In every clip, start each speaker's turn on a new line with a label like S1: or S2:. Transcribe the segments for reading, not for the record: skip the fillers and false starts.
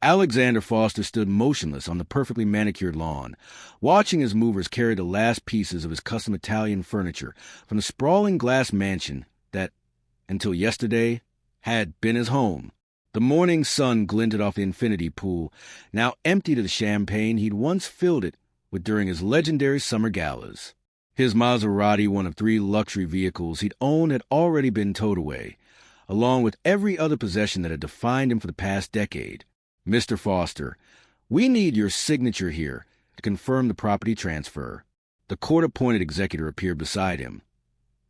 S1: Alexander Foster stood motionless on the perfectly manicured lawn, watching his movers carry the last pieces of his custom Italian furniture from the sprawling glass mansion that, until yesterday, had been his home. The morning sun glinted off the infinity pool, now emptied of the champagne he'd once filled it with during his legendary summer galas. His Maserati, one of 3 luxury vehicles he'd owned, had already been towed away, along with every other possession that had defined him for the past decade. "Mr. Foster, we need your signature here to confirm the property transfer." The court-appointed executor appeared beside him.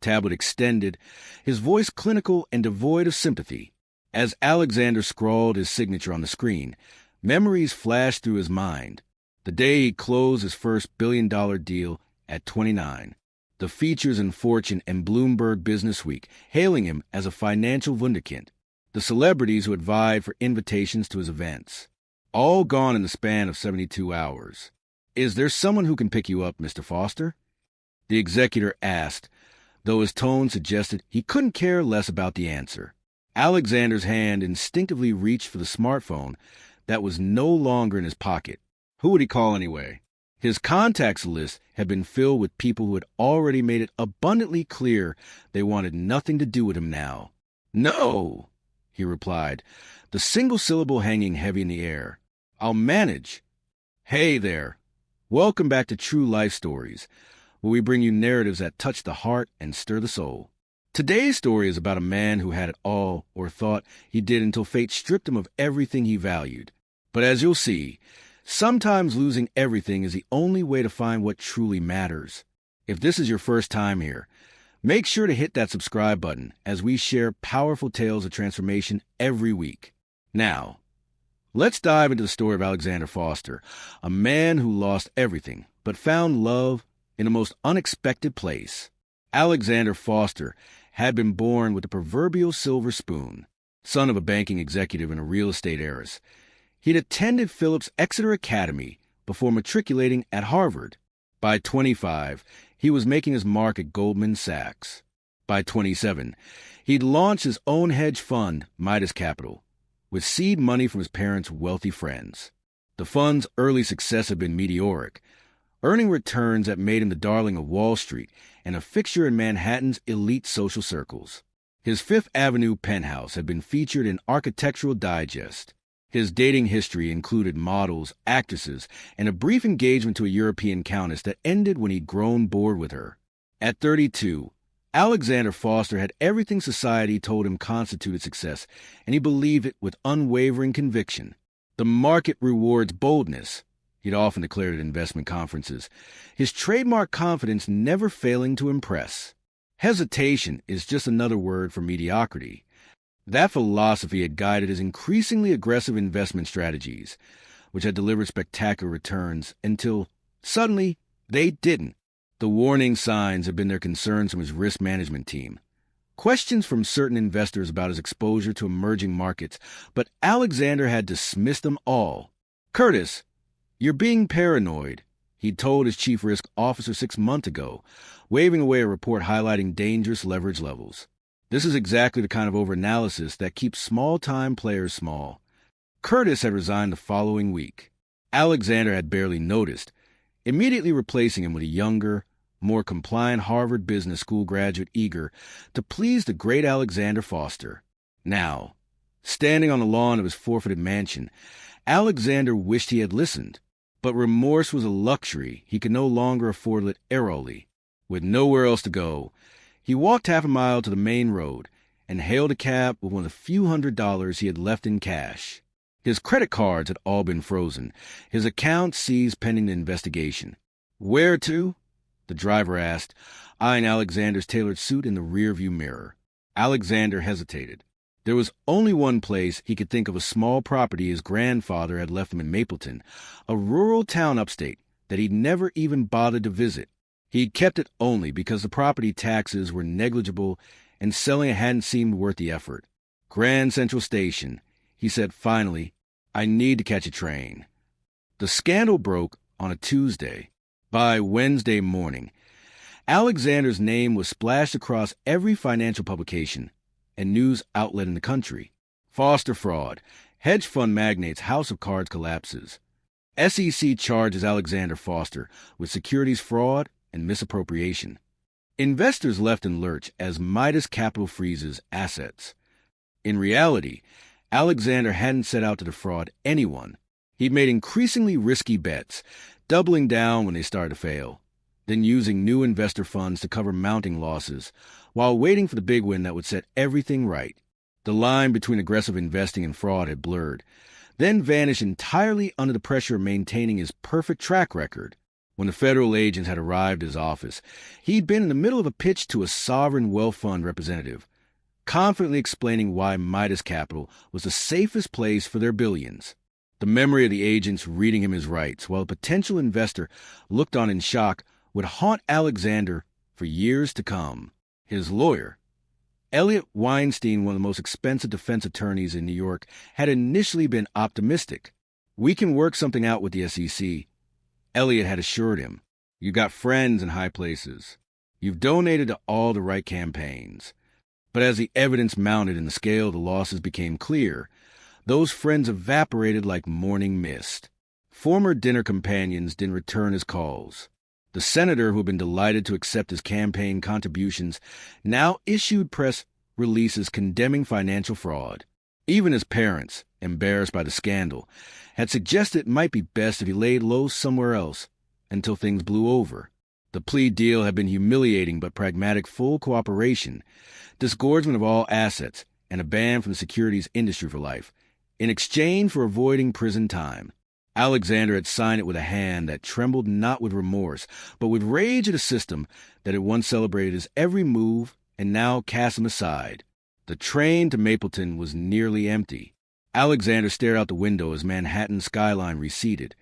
S1: Tablet extended, his voice clinical and devoid of sympathy. As Alexander scrawled his signature on the screen, memories flashed through his mind. The day he closed his first billion-dollar deal at 29. The features in Fortune and Bloomberg Businessweek hailing him as a financial wunderkind. The celebrities who had vied for invitations to his events. All gone in the span of 72 hours. "Is there someone who can pick you up, Mr. Foster?" The executor asked, though his tone suggested he couldn't care less about the answer. Alexander's hand instinctively reached for the smartphone that was no longer in his pocket. Who would he call anyway? His contacts list had been filled with people who had already made it abundantly clear they wanted nothing to do with him now. "No," he replied, the single syllable hanging heavy in the air. "I'll manage." Hey there. Welcome back to True Life Stories, where we bring you narratives that touch the heart and stir the soul. Today's story is about a man who had it all, or thought he did, until fate stripped him of everything he valued. But as you'll see, sometimes losing everything is the only way to find what truly matters. If this is your first time here, make sure to hit that subscribe button as we share powerful tales of transformation every week. Now, let's dive into the story of Alexander Foster, a man who lost everything but found love in the most unexpected place. Alexander Foster had been born with the proverbial silver spoon, son of a banking executive and a real estate heiress. He'd attended Phillips Exeter Academy before matriculating at Harvard. By 25, he was making his mark at Goldman Sachs. By 27, he'd launched his own hedge fund, Midas Capital, with seed money from his parents' wealthy friends. The fund's early success had been meteoric, earning returns that made him the darling of Wall Street and a fixture in Manhattan's elite social circles. His Fifth Avenue penthouse had been featured in Architectural Digest. His dating history included models, actresses, and a brief engagement to a European countess that ended when he'd grown bored with her. At 32, Alexander Foster had everything society told him constituted success, and he believed it with unwavering conviction. "The market rewards boldness," he'd often declared at investment conferences, his trademark confidence never failing to impress. Hesitation is just another word for mediocrity. That philosophy had guided his increasingly aggressive investment strategies, which had delivered spectacular returns until, suddenly, they didn't. The warning signs had been their concerns from his risk management team. Questions from certain investors about his exposure to emerging markets, but Alexander had dismissed them all. "Curtis, you're being paranoid," he'd told his chief risk officer 6 months ago, waving away a report highlighting dangerous leverage levels. "This is exactly the kind of overanalysis that keeps small-time players small." Curtis had resigned the following week. Alexander had barely noticed, immediately replacing him with a younger, more compliant Harvard Business School graduate eager to please the great Alexander Foster. Now, standing on the lawn of his forfeited mansion, Alexander wished he had listened, but remorse was a luxury he could no longer afford airily. With nowhere else to go, he walked half a mile to the main road and hailed a cab with one of the few $100s he had left in cash. His credit cards had all been frozen, his account seized pending the investigation. "Where to?" the driver asked, eyeing Alexander's tailored suit in the rearview mirror. Alexander hesitated. There was only one place he could think of: a small property his grandfather had left him in Mapleton, a rural town upstate that he'd never even bothered to visit. He'd kept it only because the property taxes were negligible and selling it hadn't seemed worth the effort. "Grand Central Station," he said finally. "I need to catch a train." The scandal broke on a Tuesday. By Wednesday morning, Alexander's name was splashed across every financial publication and news outlet in the country. Foster fraud, Hedge fund magnate's house of cards collapses. SEC charges Alexander Foster with securities fraud and misappropriation. Investors left in lurch as Midas Capital freezes assets. In reality, Alexander hadn't set out to defraud anyone. He'd made increasingly risky bets, doubling down when they started to fail, then using new investor funds to cover mounting losses, while waiting for the big win that would set everything right. The line between aggressive investing and fraud had blurred, then vanished entirely under the pressure of maintaining his perfect track record. When the federal agents had arrived at his office, he'd been in the middle of a pitch to a sovereign wealth fund representative, confidently explaining why Midas Capital was the safest place for their billions. The memory of the agents reading him his rights, while a potential investor looked on in shock, would haunt Alexander for years to come. His lawyer, Elliot Weinstein, one of the most expensive defense attorneys in New York, had initially been optimistic. "We can work something out with the SEC," Elliot had assured him. "You've got friends in high places. You've donated to all the right campaigns." But as the evidence mounted and the scale of the losses became clear, those friends evaporated like morning mist. Former dinner companions didn't return his calls. The senator, who had been delighted to accept his campaign contributions, now issued press releases condemning financial fraud. Even his parents, embarrassed by the scandal, had suggested it might be best if he laid low somewhere else until things blew over. The plea deal had been humiliating but pragmatic: full cooperation, disgorgement of all assets, and a ban from the securities industry for life, in exchange for avoiding prison time. Alexander had signed it with a hand that trembled not with remorse, but with rage at a system that had once celebrated his every move and now cast him aside. The train to Mapleton was nearly empty. Alexander stared out the window as Manhattan's skyline receded,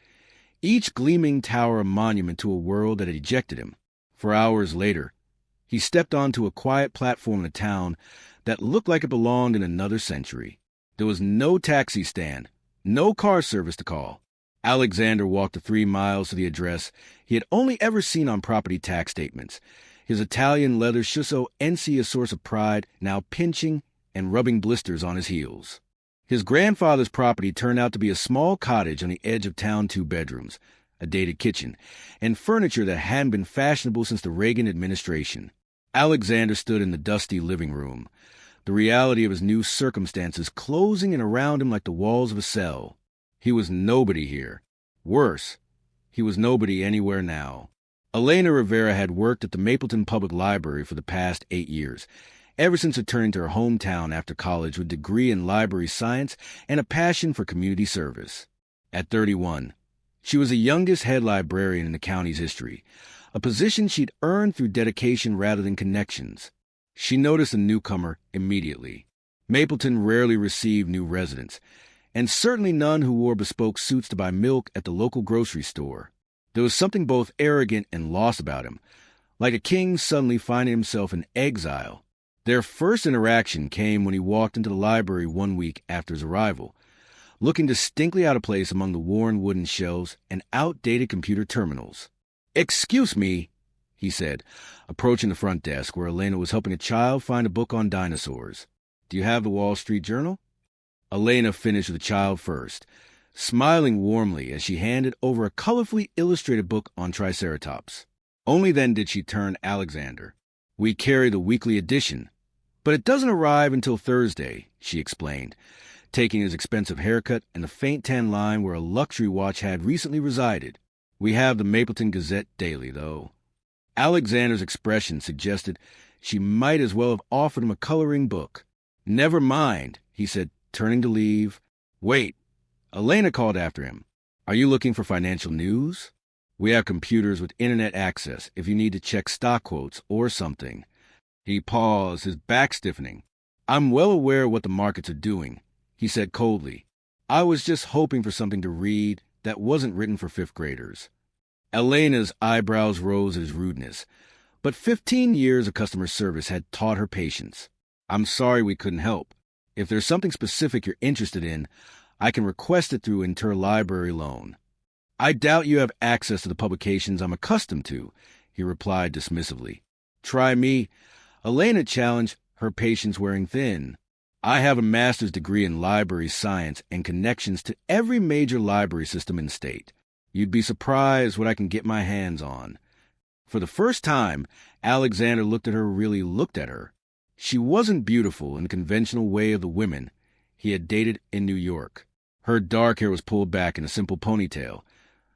S1: each gleaming tower a monument to a world that had ejected him. For hours later, he stepped onto a quiet platform in a town that looked like it belonged in another century. There was no taxi stand, no car service to call. Alexander walked the 3 miles to the address he had only ever seen on property tax statements, his Italian leather trousseau a source of pride, now pinching and rubbing blisters on his heels. His grandfather's property turned out to be a small cottage on the edge of town, 2 bedrooms, a dated kitchen, and furniture that hadn't been fashionable since the Reagan administration. Alexander stood in the dusty living room, the reality of his new circumstances closing in around him like the walls of a cell. He was nobody here. Worse, he was nobody anywhere now. Elena Rivera had worked at the Mapleton Public Library for the past 8 years, ever since returning to her hometown after college with a degree in library science and a passion for community service. At 31, she was the youngest head librarian in the county's history, a position she'd earned through dedication rather than connections. She noticed the newcomer immediately. Mapleton rarely received new residents, and certainly none who wore bespoke suits to buy milk at the local grocery store. There was something both arrogant and lost about him, like a king suddenly finding himself in exile. Their first interaction came when he walked into the library one week after his arrival, looking distinctly out of place among the worn wooden shelves and outdated computer terminals. "Excuse me," he said, approaching the front desk where Elena was helping a child find a book on dinosaurs. "Do you have the Wall Street Journal?" Elena finished with the child first, smiling warmly as she handed over a colorfully illustrated book on Triceratops. Only then did she turn to Alexander. "We carry the weekly edition, but it doesn't arrive until Thursday," she explained, taking his expensive haircut and the faint tan line where a luxury watch had recently resided. "We have the Mapleton Gazette daily, though." Alexander's expression suggested she might as well have offered him a coloring book. "Never mind," he said, turning to leave. "Wait," Elena called after him. "Are you looking for financial news? We have computers with internet access if you need to check stock quotes or something." He paused, his back stiffening. "I'm well aware of what the markets are doing," he said coldly. "I was just hoping for something to read that wasn't written for 5th graders. Elena's eyebrows rose at his rudeness, but 15 years of customer service had taught her patience. "I'm sorry we couldn't help. If there's something specific you're interested in, I can request it through interlibrary loan." "I doubt you have access to the publications I'm accustomed to," he replied dismissively. "Try me," Elena challenged, her patience wearing thin. I have a master's degree in library science and connections to every major library system in the state. You'd be surprised what I can get my hands on. For the first time, Alexander looked at her. She wasn't beautiful in the conventional way of the women he had dated in New York. Her dark hair was pulled back in a simple ponytail,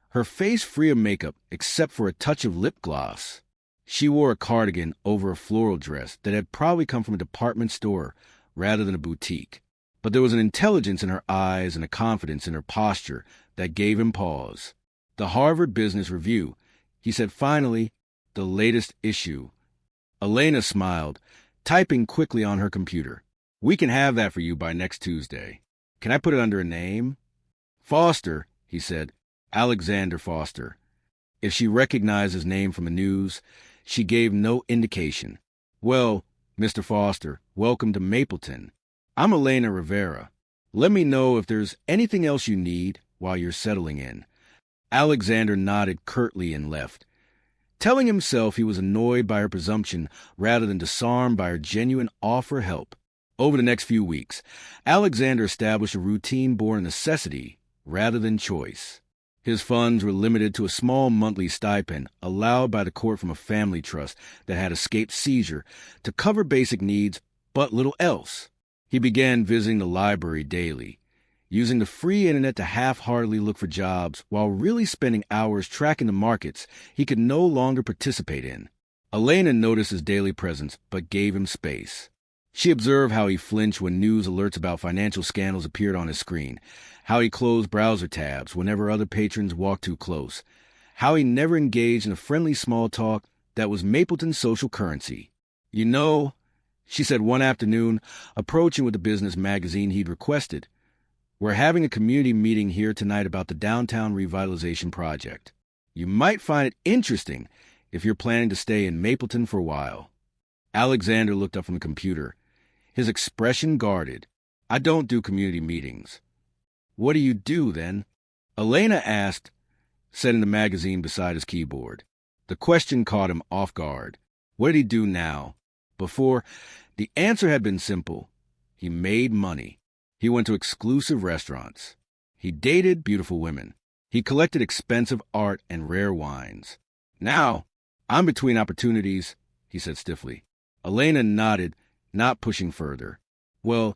S1: her face free of makeup except for a touch of lip gloss. She wore a cardigan over a floral dress that had probably come from a department store rather than a boutique. But there was an intelligence in her eyes and a confidence in her posture that gave him pause. The Harvard Business Review, he said finally, the latest issue. Elena smiled, typing quickly on her computer. We can have that for you by next Tuesday. Can I put it under a name? Foster, he said. Alexander Foster. If she recognized his name from the news, she gave no indication. Well, Mr. Foster, welcome to Mapleton. I'm Elena Rivera. Let me know if there's anything else you need while you're settling in. Alexander nodded curtly and left, telling himself he was annoyed by her presumption rather than disarmed by her genuine offer of help. Over the next few weeks, Alexander established a routine born of necessity rather than choice. His funds were limited to a small monthly stipend allowed by the court from a family trust that had escaped seizure to cover basic needs but little else. He began visiting the library daily, using the free internet to half-heartedly look for jobs while really spending hours tracking the markets he could no longer participate in. Elena noticed his daily presence but gave him space. She observed how he flinched when news alerts about financial scandals appeared on his screen, how he closed browser tabs whenever other patrons walked too close, how he never engaged in a friendly small talk that was Mapleton's social currency. You know, she said one afternoon, approaching with the business magazine he'd requested, we're having a community meeting here tonight about the downtown revitalization project. You might find it interesting if you're planning to stay in Mapleton for a while. Alexander looked up from the computer, his expression guarded. I don't do community meetings. What do you do, then? Elena asked, setting the magazine beside his keyboard. The question caught him off guard. What did he do now? Before, the answer had been simple. He made money. He went to exclusive restaurants. He dated beautiful women. He collected expensive art and rare wines. Now, I'm between opportunities, he said stiffly. Elena nodded, not pushing further. Well,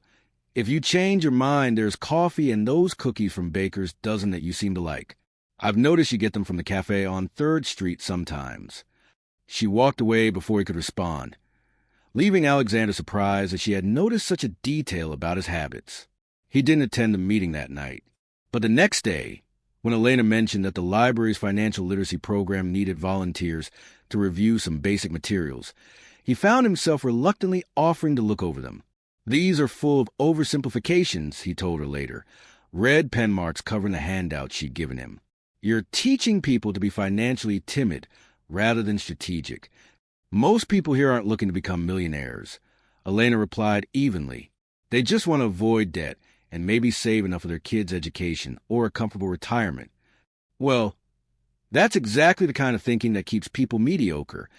S1: if you change your mind, there's coffee and those cookies from Baker's Dozen that you seem to like. I've noticed you get them from the cafe on 3rd Street sometimes. She walked away before he could respond, leaving Alexander surprised that she had noticed such a detail about his habits. He didn't attend the meeting that night. But the next day, when Elena mentioned that the library's financial literacy program needed volunteers to review some basic materials, he found himself reluctantly offering to look over them. These are full of oversimplifications, he told her later, red pen marks covering the handout she'd given him. You're teaching people to be financially timid rather than strategic. Most people here aren't looking to become millionaires, Elena replied evenly. They just want to avoid debt and maybe save enough for their kids' education or a comfortable retirement. Well, that's exactly the kind of thinking that keeps people mediocre,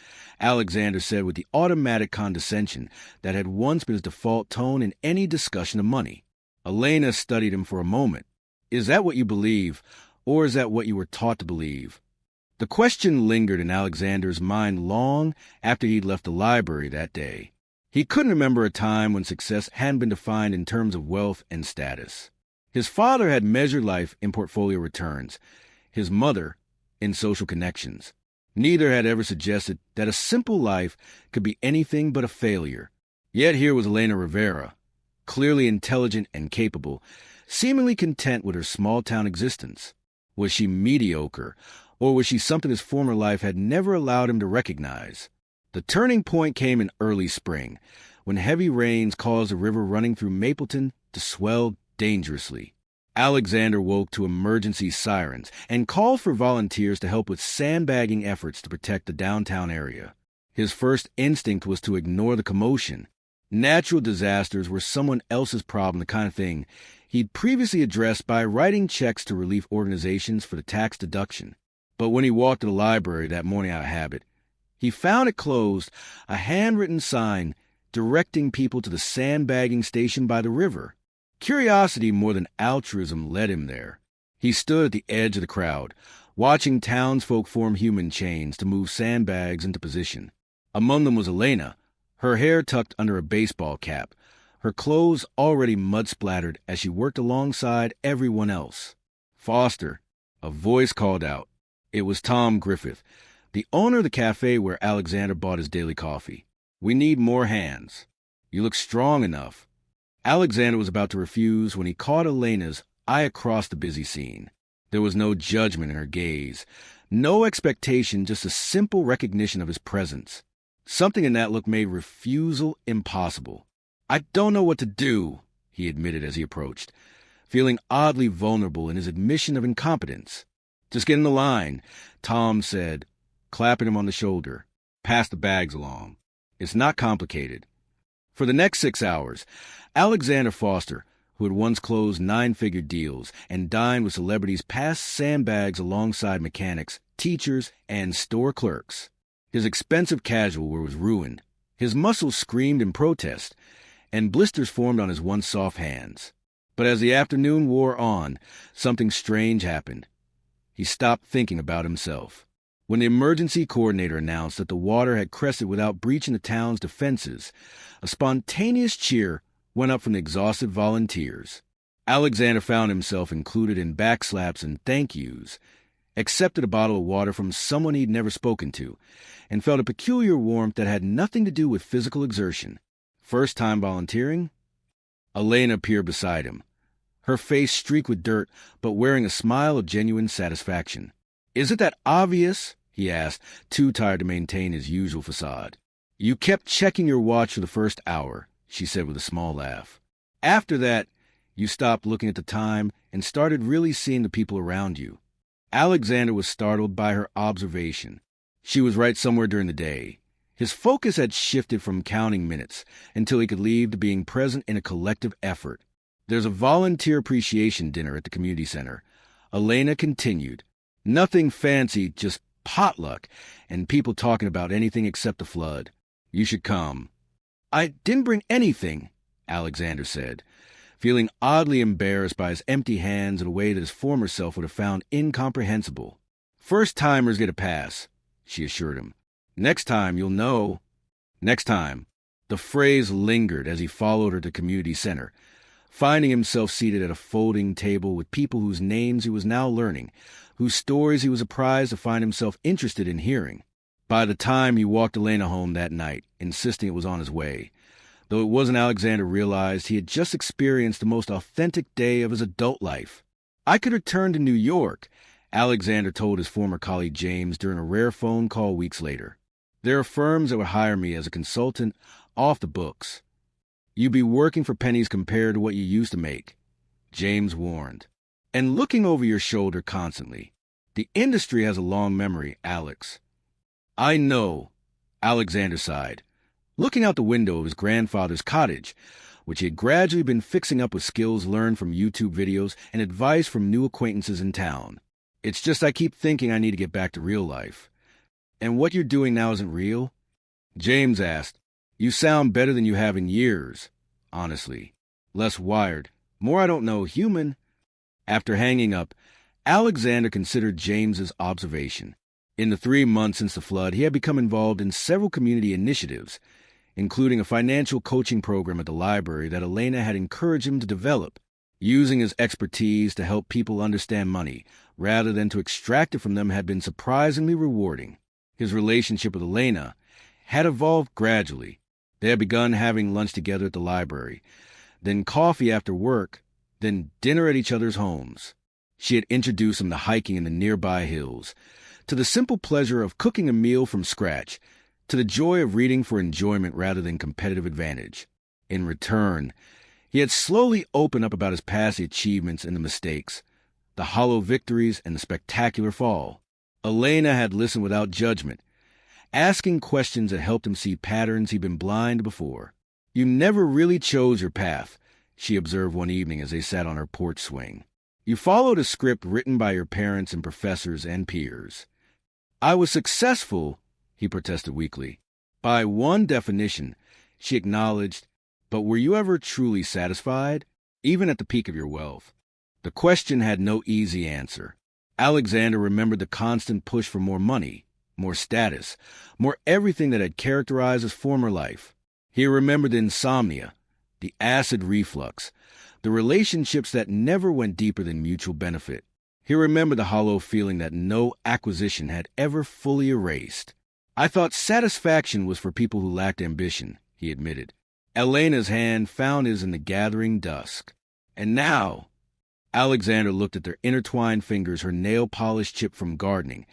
S1: Alexander said with the automatic condescension that had once been his default tone in any discussion of money. Elena studied him for a moment. Is that what you believe, or is that what you were taught to believe? The question lingered in Alexander's mind long after he'd left the library that day. He couldn't remember a time when success hadn't been defined in terms of wealth and status. His father had measured life in portfolio returns, his mother in social connections. Neither had ever suggested that a simple life could be anything but a failure. Yet here was Elena Rivera, clearly intelligent and capable, seemingly content with her small-town existence. Was she mediocre, or was she something his former life had never allowed him to recognize? The turning point came in early spring, when heavy rains caused the river running through Mapleton to swell dangerously. Alexander woke to emergency sirens and called for volunteers to help with sandbagging efforts to protect the downtown area. His first instinct was to ignore the commotion. Natural disasters were someone else's problem, the kind of thing he'd previously addressed by writing checks to relief organizations for the tax deduction. But when he walked to the library that morning out of habit, he found it closed, a handwritten sign directing people to the sandbagging station by the river. Curiosity more than altruism led him there. He stood at the edge of the crowd, watching townsfolk form human chains to move sandbags into position. Among them was Elena, her hair tucked under a baseball cap, her clothes already mud-splattered as she worked alongside everyone else. "Foster," a voice called out. It was Tom Griffith, the owner of the cafe where Alexander bought his daily coffee. "We need more hands. You look strong enough." Alexander was about to refuse when he caught Elena's eye across the busy scene. There was no judgment in her gaze, no expectation, just a simple recognition of his presence. Something in that look made refusal impossible. "I don't know what to do," he admitted as he approached, feeling oddly vulnerable in his admission of incompetence. "Just get in the line," Tom said, clapping him on the shoulder. "Pass the bags along. It's not complicated." For the next 6 hours, Alexander Foster, who had once closed 9-figure deals and dined with celebrities, passed sandbags alongside mechanics, teachers, and store clerks. His expensive casual wear was ruined. His muscles screamed in protest, and blisters formed on his once soft hands. But as the afternoon wore on, something strange happened. He stopped thinking about himself. When the emergency coordinator announced that the water had crested without breaching the town's defenses, a spontaneous cheer went up from the exhausted volunteers. Alexander found himself included in backslaps and thank yous, accepted a bottle of water from someone he'd never spoken to, and felt a peculiar warmth that had nothing to do with physical exertion. First time volunteering? Elena appeared beside him, her face streaked with dirt, but wearing a smile of genuine satisfaction. "Is it that obvious?" he asked, too tired to maintain his usual facade. "You kept checking your watch for the first hour," she said with a small laugh. "After that, you stopped looking at the time and started really seeing the people around you." Alexander was startled by her observation. She was right somewhere during the day. His focus had shifted from counting minutes until he could leave to being present in a collective effort. "There's a volunteer appreciation dinner at the community center," Elena continued. "Nothing fancy, just potluck, and people talking about anything except the flood. You should come." "I didn't bring anything," Alexander said, feeling oddly embarrassed by his empty hands in a way that his former self would have found incomprehensible. "First-timers get a pass," she assured him. "Next time you'll know." Next time. The phrase lingered as he followed her to the community center, finding himself seated at a folding table with people whose names he was now learning, whose stories he was surprised to find himself interested in hearing. By the time he walked Elena home that night, insisting it was on his way, though it wasn't, Alexander realized he had just experienced the most authentic day of his adult life. "I could return to New York," Alexander told his former colleague James during a rare phone call weeks later. "There are firms that would hire me as a consultant off the books. You'd be working for pennies compared to what you used to make," James warned. "And looking over your shoulder constantly. The industry has a long memory, Alex." "I know," Alexander sighed, looking out the window of his grandfather's cottage, which he had gradually been fixing up with skills learned from YouTube videos and advice from new acquaintances in town. "It's just I keep thinking I need to get back to real life." "And what you're doing now isn't real?" James asked. "You sound better than you have in years, honestly. Less wired, more I don't know, human." After hanging up, Alexander considered James's observation. In the 3 months since the flood, he had become involved in several community initiatives, including a financial coaching program at the library that Elena had encouraged him to develop, using his expertise to help people understand money rather than to extract it from them had been surprisingly rewarding. His relationship with Elena had evolved gradually. They had begun having lunch together at the library, then coffee after work, then dinner at each other's homes. She had introduced him to hiking in the nearby hills, to the simple pleasure of cooking a meal from scratch, to the joy of reading for enjoyment rather than competitive advantage. In return, he had slowly opened up about his past achievements and the mistakes, the hollow victories and the spectacular fall. Elena had listened without judgment, asking questions that helped him see patterns he'd been blind before. "You never really chose your path," she observed one evening as they sat on her porch swing. "You followed a script written by your parents and professors and peers." "I was successful," he protested weakly. "By one definition," she acknowledged. But were you ever truly satisfied, even at the peak of your wealth? The question had no easy answer. Alexander remembered the constant push for more money, more status, more everything that had characterized his former life. He remembered the insomnia, the acid reflux, the relationships that never went deeper than mutual benefit. He remembered the hollow feeling that no acquisition had ever fully erased. I thought satisfaction was for people who lacked ambition, he admitted. Elena's hand found his in the gathering dusk. And now, Alexander looked at their intertwined fingers, her nail polish chipped from gardening,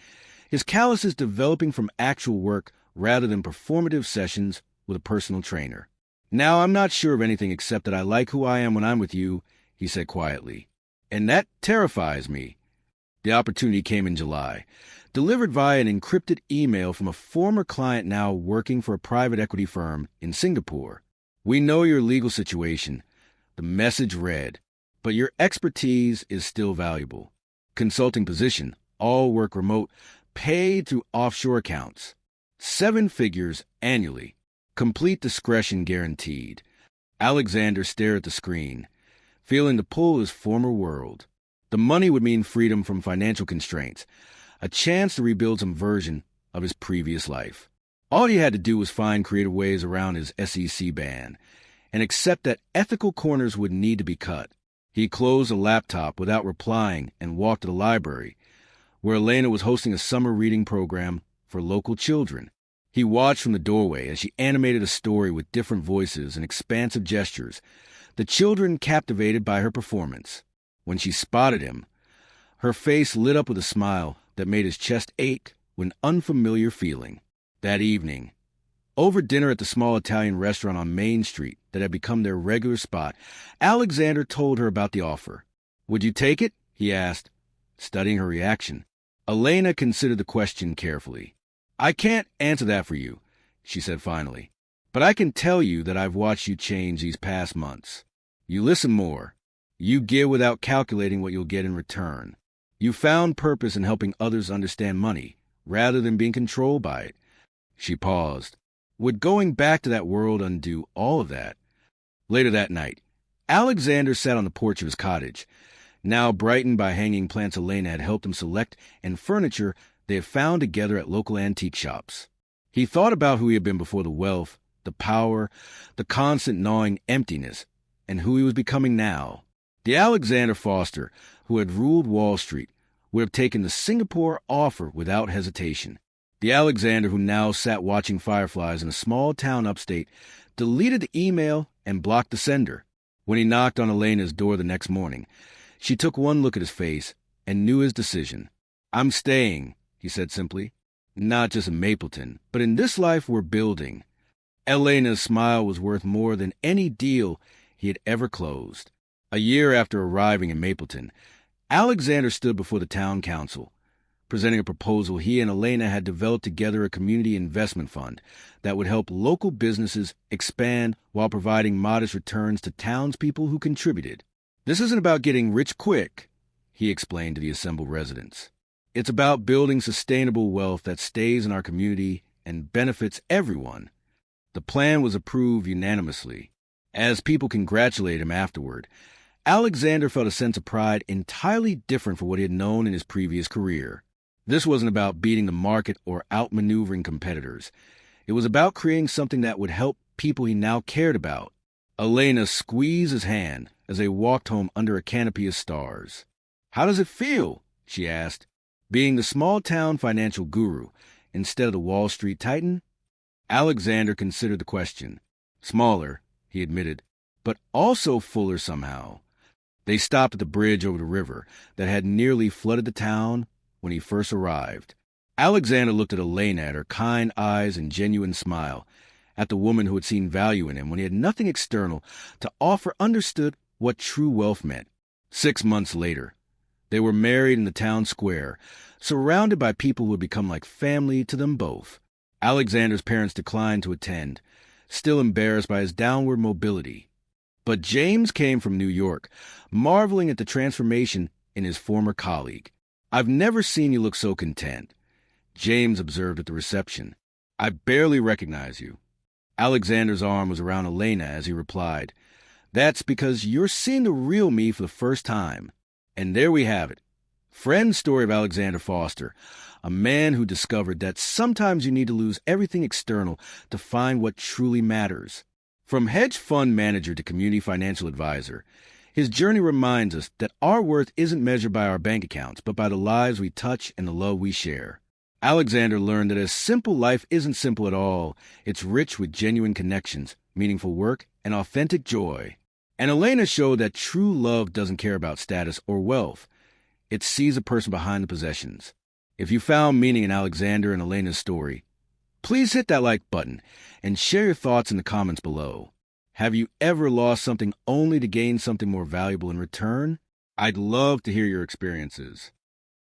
S1: his calluses developing from actual work rather than performative sessions with a personal trainer. Now, I'm not sure of anything except that I like who I am when I'm with you, he said quietly. And that terrifies me. The opportunity came in July, delivered via an encrypted email from a former client now working for a private equity firm in Singapore. We know your legal situation, the message read, but your expertise is still valuable. Consulting position, all work remote, paid through offshore accounts. 7 figures annually. Complete discretion guaranteed. Alexander stared at the screen, feeling the pull of his former world. The money would mean freedom from financial constraints, a chance to rebuild some version of his previous life. All he had to do was find creative ways around his SEC ban and accept that ethical corners would need to be cut. He closed the laptop without replying and walked to the library, where Elena was hosting a summer reading program for local children. He watched from the doorway as she animated a story with different voices and expansive gestures, the children captivated by her performance. When she spotted him, her face lit up with a smile that made his chest ache with an unfamiliar feeling. That evening, over dinner at the small Italian restaurant on Main Street that had become their regular spot, Alexander told her about the offer. "Would you take it?" he asked, studying her reaction. Elena considered the question carefully. "I can't answer that for you," she said finally. "But I can tell you that I've watched you change these past months. You listen more. You give without calculating what you'll get in return. You found purpose in helping others understand money, rather than being controlled by it." She paused. Would going back to that world undo all of that? Later that night, Alexander sat on the porch of his cottage, now brightened by hanging plants Elena had helped him select and furniture they had found together at local antique shops. He thought about who he had been before the wealth, the power, the constant gnawing emptiness, and who he was becoming now. The Alexander Foster, who had ruled Wall Street, would have taken the Singapore offer without hesitation. The Alexander who now sat watching fireflies in a small town upstate deleted the email and blocked the sender. When he knocked on Elena's door the next morning, she took one look at his face and knew his decision. "I'm staying," he said simply. "Not just in Mapleton, but in this life we're building." Elena's smile was worth more than any deal he had ever closed. A year after arriving in Mapleton, Alexander stood before the town council, presenting a proposal. He and Elena had developed together a community investment fund that would help local businesses expand while providing modest returns to townspeople who contributed. "This isn't about getting rich quick," he explained to the assembled residents. "It's about building sustainable wealth that stays in our community and benefits everyone." The plan was approved unanimously. As people congratulated him afterward, Alexander felt a sense of pride entirely different from what he had known in his previous career. This wasn't about beating the market or outmaneuvering competitors. It was about creating something that would help people he now cared about. Elena squeezed his hand as they walked home under a canopy of stars. "How does it feel?" she asked, "being the small-town financial guru instead of the Wall Street titan?" Alexander considered the question. Smaller, he admitted, but also fuller somehow. They stopped at the bridge over the river that had nearly flooded the town when he first arrived. Alexander looked at Elena, at her kind eyes and genuine smile, at the woman who had seen value in him when he had nothing external to offer, understood what true wealth meant. 6 months later, they were married in the town square, surrounded by people who had become like family to them both. Alexander's parents declined to attend, still embarrassed by his downward mobility. But James came from New York, marveling at the transformation in his former colleague. "I've never seen you look so content," James observed at the reception. "I barely recognize you." Alexander's arm was around Elena as he replied, "That's because you're seeing the real me for the first time." And there we have it. Friend's story of Alexander Foster, a man who discovered that sometimes you need to lose everything external to find what truly matters. From hedge fund manager to community financial advisor, his journey reminds us that our worth isn't measured by our bank accounts, but by the lives we touch and the love we share. Alexander learned that a simple life isn't simple at all. It's rich with genuine connections, meaningful work, and authentic joy. And Elena showed that true love doesn't care about status or wealth. It sees a person behind the possessions. If you found meaning in Alexander and Elena's story, please hit that like button and share your thoughts in the comments below. Have you ever lost something only to gain something more valuable in return? I'd love to hear your experiences.